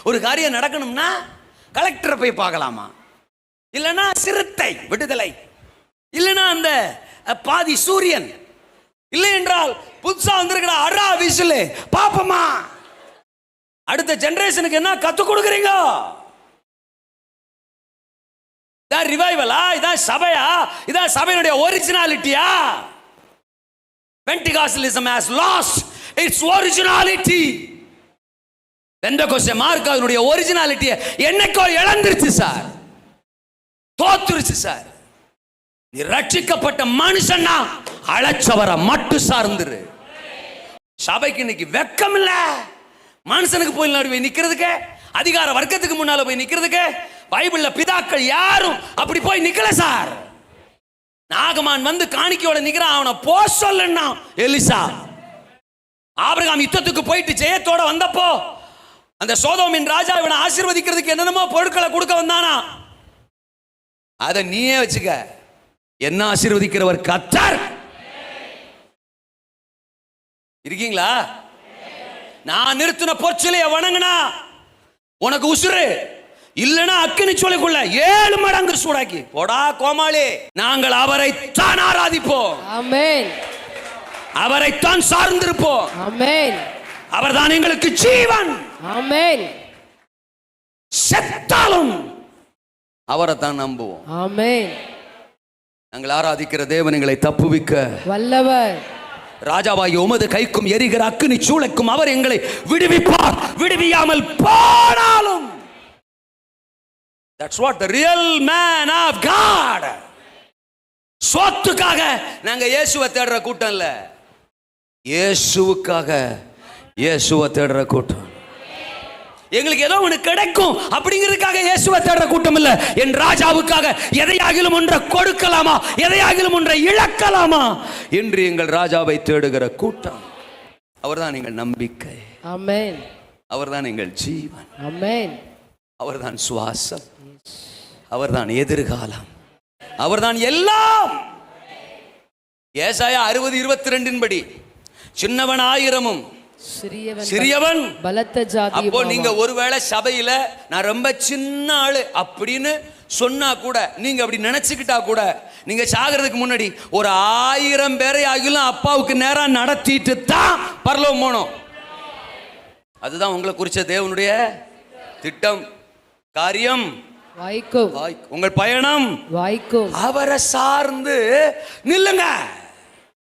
ஒரு காரியம் நடக்கணும்னா கலெக்டரை போய் பார்க்கலாமா, இல்லைன்னா சிறுத்தை விடுதலை, இல்லைன்னா அந்த பாதி சூரியன், இல்லை என்றால் புதுசா வந்திருக்கிற அரா விசில் பாப்பமா. அடுத்த ஜெனரேஷனுக்கு என்ன கத்து கொடுக்குறீங்க? இதான் ரிவைவலா? இதான் சபையா? இதான் சபையினுடைய ஒரிஜினாலிட்டியா? பென்டிகாஸ்டலிசம் has lost its originality. பெந்தெகோஸ்தே மார்க்கத்தினுடைய ஒரிஜினாலிட்டியை என்னைக்கோ இழந்துருச்சு சார், தோத்துருச்சு சார். நீ ரட்சிக்கப்பட்ட மனுஷன்னா அழைச்சவரை மட்டும் சார்ந்துரு. சபைக்கு இன்னைக்கு வெக்கம் இல்ல. மனுஷனுக்கு போய் நடுவே நிக்கிறதுக்கு, அதிகார வர்க்கத்துக்கு முன்னால போய் நிக்கிறதுக்கு பைபிள்ல பிதாக்கள் யாரும் அப்படி போய் நிக்கல சார். நாகமான் வந்து காணிக்கையோட நிக்கிறான், அவனை போ சொல்லன்னா எலிசா. ஆபிரகாம் யுத்தத்துக்கு போயிட்டு ஜெயத்தோட வந்தப்போ அந்த சோதோமின் ராஜா இவனை ஆசீர்வதிக்கிறதுக்கு என்னென்னமோ பொருட்களை கொடுக்க வந்தானா, அதை நீயே வச்சுக்க. என்ன ஆசீர்வதிக்கிறவர் கர்த்தர். இருக்கீங்களா? நான் நிறுத்தின பொற்சிலையை வணங்கினா உனக்கு உசுறு, இல்லைன்னா அக்கினி சூளைக்குள்ள 7 மடங்கு சூடாக்கி போடா கோமாளி. நாங்கள் அவரைத்தான் ஆராதிப்போம், ஆமென். அவரைத்தான் சார்ந்திருப்போம், ஆமென். அவர்தான் எங்களுக்கு ஜீவன், ஆமென். செத்தாலும் அவரை தான் நம்புவோம், ஆமென். நாங்கள் ஆராதிக்கிற தேவன் எங்களை தப்புவிக்க வல்லவர். ராஜாவாகிய உமது கைக்கும் எரிகிற அக்கினி சூளைக்கும் அவர் எங்களை விடுவிப்பார். விடுவியாமல் போனாலும் that's what the real man of God. சொத்துக்காக நாங்க இயேசுவை தேடுற கூட்டம் இல்ல, இயேசுவுக்காக இயேசுவை தேடுற கூட்டம். எங்களுக்கு ஏதோ ஒன்று கிடைக்கும் அப்படிங்கிறதுக்காக இயேசுவை தேடுற கூட்டம் இல்ல. என் ராஜாவுக்காக எதையாகிலும் ஒன்றை கொடுக்கலாமா, எதையாகிலும் ஒன்றை இழக்கலாமா என்று எங்கள் ராஜாவை தேடுகிற கூட்டம். அவர்தான் எங்கள் நம்பிக்கை, ஆமென். அவர்தான் எங்கள் ஜீவன், ஆமென். அவர்தான் சுவாசம், அவர்தான் எதிர்காலம், அவர்தான் எல்லாம். ஏசாயா 60:22 படி சின்னவன் 1000 சிறியவன் பலத்த ஜாதி. அப்போ நீங்க ஒருவேளை சபையில நான் ரொம்ப சின்ன ஆளு அப்படின்னு சொன்னா கூட, நீங்க அப்படி நினைச்சுக்கிட்டா கூட, நீங்க சாகிறதுக்கு முன்னாடி ஒரு 1000 பேரை ஆகிலும் அப்பாவுக்கு நேரா நடத்திட்டு தான் பரலோகம் போனோம். அதுதான் உங்களை குறிச்ச தேவனுடைய திட்டம். காரியம் வாய்க்கும், உங்கள் பயணம் வாய்க்கும். அவரை சார்ந்து நில்லுங்க.